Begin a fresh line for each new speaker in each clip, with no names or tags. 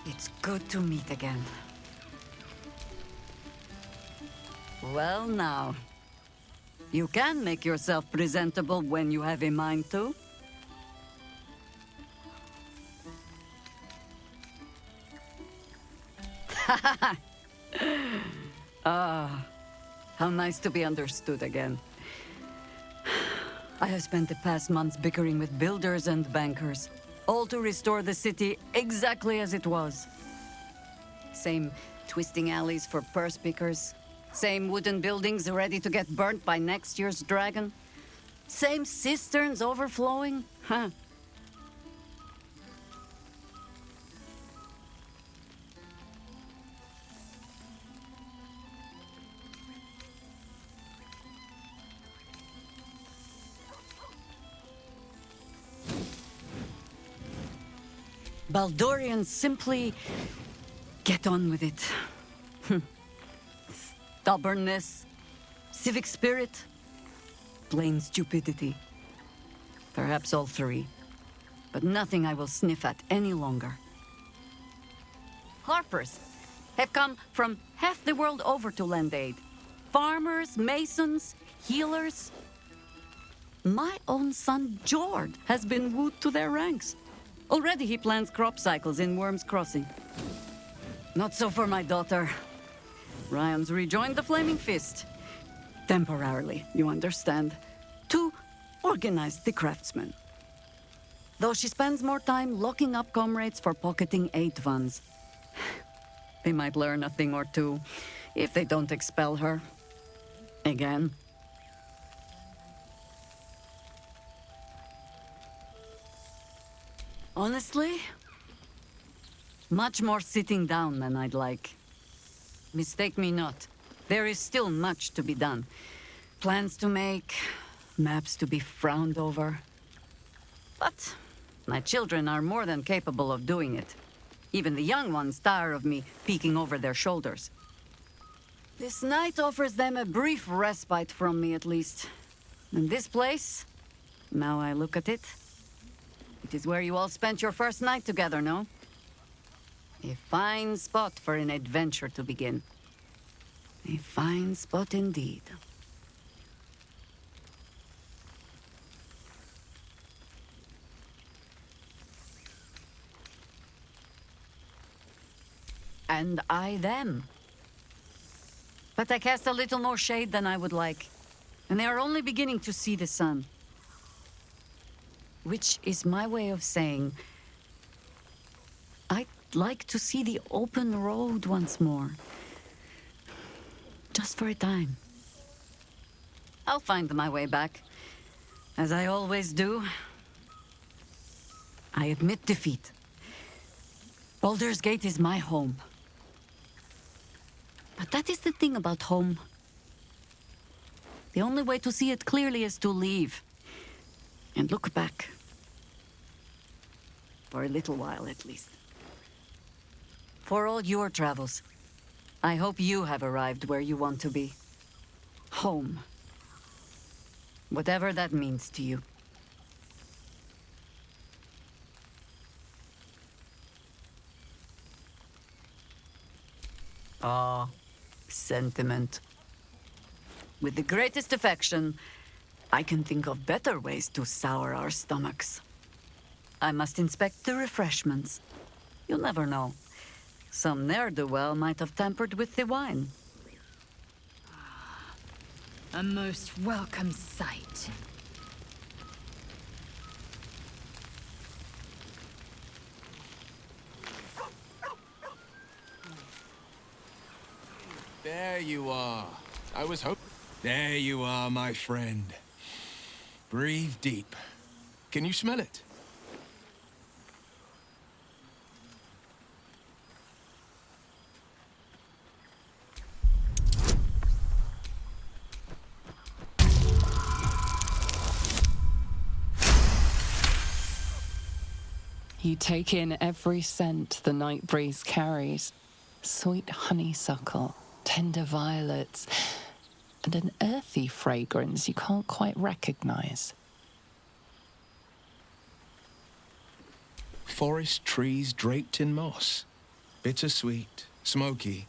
It's good to meet again. Well now, you can make yourself presentable when you have a mind to. Ah, how nice to be understood again. I have spent the past months bickering with builders and bankers, all to restore the city exactly as it was. Same twisting alleys for purse pickers, same wooden buildings ready to get burnt by next year's dragon, same cisterns overflowing, huh? Baldurians simply get on with it. Stubbornness, civic spirit, plain stupidity. Perhaps all three, but nothing I will sniff at any longer. Harpers have come from half the world over to lend aid. Farmers, masons, healers. My own son, Jord, has been wooed to their ranks. Already he plans crop cycles in Worm's Crossing. Not so for my daughter. Ryan's rejoined the Flaming Fist. Temporarily, you understand. To organize the craftsmen. Though she spends more time locking up comrades for pocketing aid funds. They might learn a thing or two, if they don't expel her. Again. Honestly, much more sitting down than I'd like. Mistake me not, there is still much to be done. Plans to make, maps to be frowned over. But my children are more than capable of doing it. Even the young ones tire of me peeking over their shoulders. This night offers them a brief respite from me at least. And this place, now I look at it, it is where you all spent your first night together, no? A fine spot for an adventure to begin. A fine spot indeed. And I them. But I cast a little more shade than I would like. And they are only beginning to see the sun. Which is my way of saying, I'd like to see the open road once more. Just for a time. I'll find my way back, as I always do. I admit defeat. Baldur's Gate is my home. But that is the thing about home. The only way to see it clearly is to leave. And look back. For a little while, at least. For all your travels, I hope you have arrived where you want to be. Home. Whatever that means to you. Ah, sentiment. With the greatest affection, I can think of better ways to sour our stomachs. I must inspect the refreshments. You'll never know. Some ne'er-do-well might have tampered with the wine.
A most welcome sight.
There you are. I was hoping. There you are, my friend. Breathe deep. Can you smell it?
You take in every scent the night breeze carries. Sweet honeysuckle, tender violets, and an earthy fragrance you can't quite recognize.
Forest trees draped in moss. Bittersweet, smoky,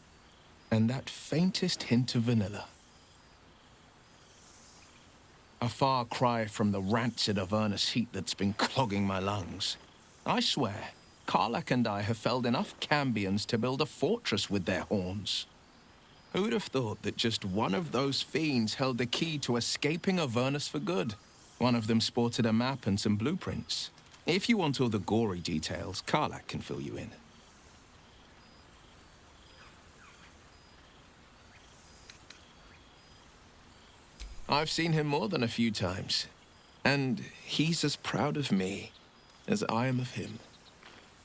and that faintest hint of vanilla. A far cry from the rancid Avernus heat that's been clogging my lungs. I swear, Karlach and I have felled enough Cambions to build a fortress with their horns. Who'd have thought that just one of those fiends held the key to escaping Avernus for good? One of them sported a map and some blueprints. If you want all the gory details, Karlach can fill you in. I've seen him more than a few times, and he's as proud of me as I am of him.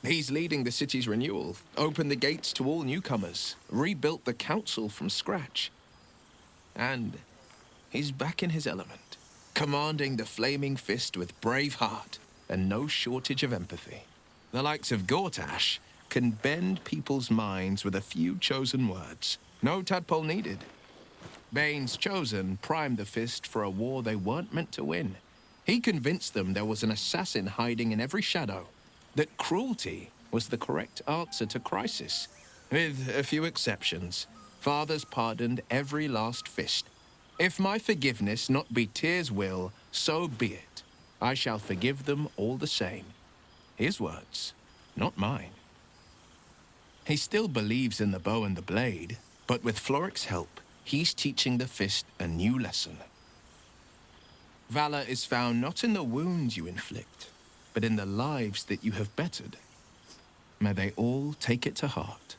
He's leading the city's renewal, opened the gates to all newcomers, rebuilt the council from scratch. And he's back in his element, commanding the Flaming Fist with brave heart and no shortage of empathy. The likes of Gortash can bend people's minds with a few chosen words. No tadpole needed. Bane's Chosen primed the Fist for a war they weren't meant to win. He convinced them there was an assassin hiding in every shadow, that cruelty was the correct answer to crisis. With a few exceptions, fathers pardoned every last Fist. If my forgiveness not be Tyr's will, so be it. I shall forgive them all the same. His words, not mine. He still believes in the bow and the blade, but with Floric's help, he's teaching the Fist a new lesson. Valor is found not in the wounds you inflict, but in the lives that you have bettered. May they all take it to heart.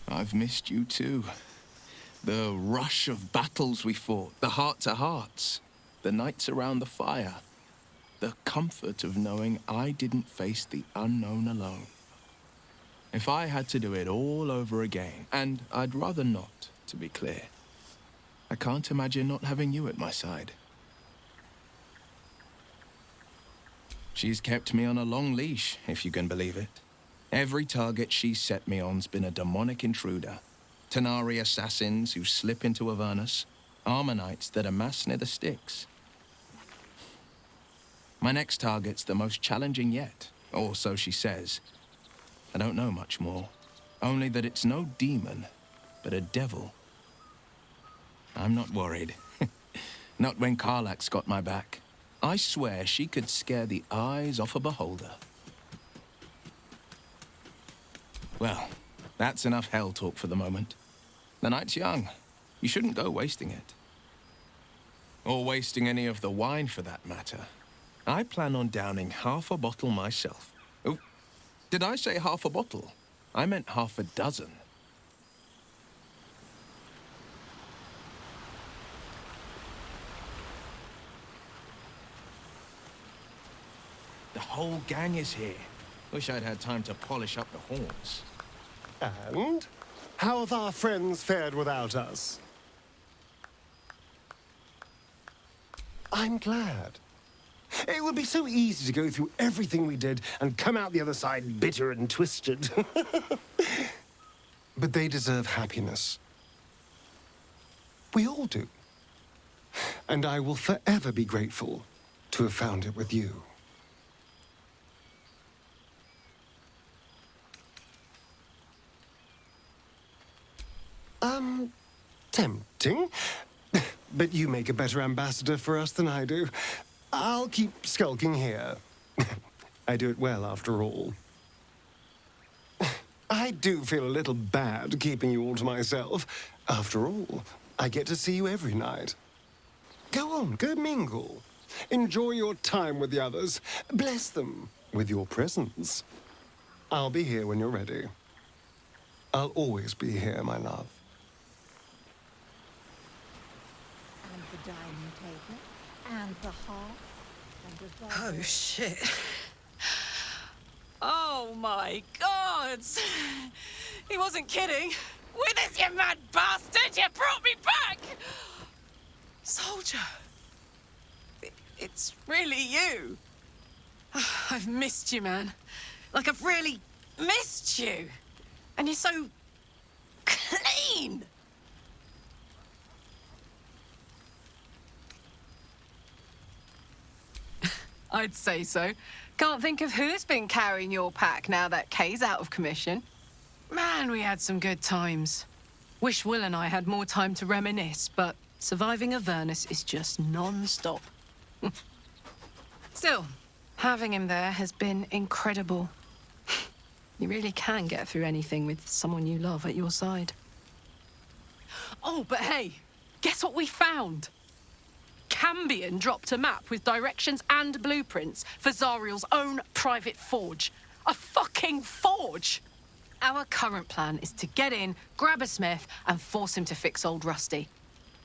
I've missed you too. The rush of battles we fought, the heart-to-hearts, the nights around the fire, the comfort of knowing I didn't face the unknown alone. If I had to do it all over again, and I'd rather not, to be clear, I can't imagine not having you at my side. She's kept me on a long leash, if you can believe it. Every target she's set me on's been a demonic intruder. Tanari assassins who slip into Avernus, Armonites that amass near the Styx. My next target's the most challenging yet, or so she says. I don't know much more, only that it's no demon, but a devil. I'm not worried. Not when Karlach's got my back. I swear she could scare the eyes off a beholder. Well, that's enough hell talk for the moment. The night's young. You shouldn't go wasting it. Or wasting any of the wine for that matter. I plan on downing half a bottle myself. Oh, did I say half a bottle? I meant half a dozen. The whole gang is here. Wish I'd had time to polish up the horns.
And how have our friends fared without us? I'm glad. It would be so easy to go through everything we did and come out the other side bitter and twisted. But they deserve happiness. We all do. And I will forever be grateful to have found it with you. Tempting. But you make a better ambassador for us than I do. I'll keep skulking here. I do it well, after all. I do feel a little bad keeping you all to myself. After all, I get to see you every night. Go on, go mingle. Enjoy your time with the others. Bless them with your presence. I'll be here when you're ready. I'll always be here, my love.
And the dining table, and the hearth, and the
Oh, shit. Oh, my God. He wasn't kidding. With us, you mad bastard! You brought me back! Soldier. It's really you. I've missed you, man. Like, I've really missed you. And you're so clean. I'd say so. Can't think of who's been carrying your pack now that Kay's out of commission. Man, we had some good times. Wish Will and I had more time to reminisce, but surviving Avernus is just non-stop. Still, having him there has been incredible. You really can get through anything with someone you love at your side. Oh, but hey, guess what we found? Cambion dropped a map with directions and blueprints for Zariel's own private forge. A fucking forge! Our current plan is to get in, grab a smith, and force him to fix old Rusty.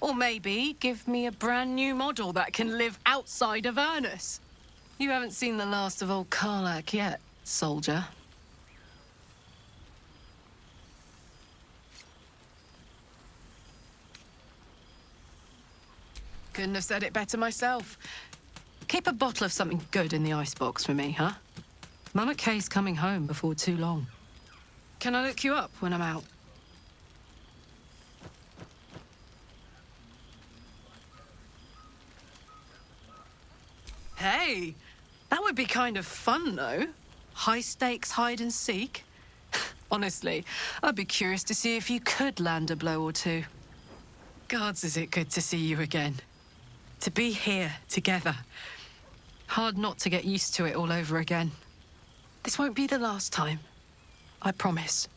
Or maybe give me a brand new model that can live outside of Avernus. You haven't seen the last of old Karlak yet, soldier. Couldn't have said it better myself. Keep a bottle of something good in the icebox for me, huh? Mama Kay's coming home before too long. Can I look you up when I'm out? Hey, that would be kind of fun, though. High stakes hide and seek. Honestly, I'd be curious to see if you could land a blow or two. Gods, is it good to see you again. To be here together. Hard not to get used to it all over again. This won't be the last time. I promise.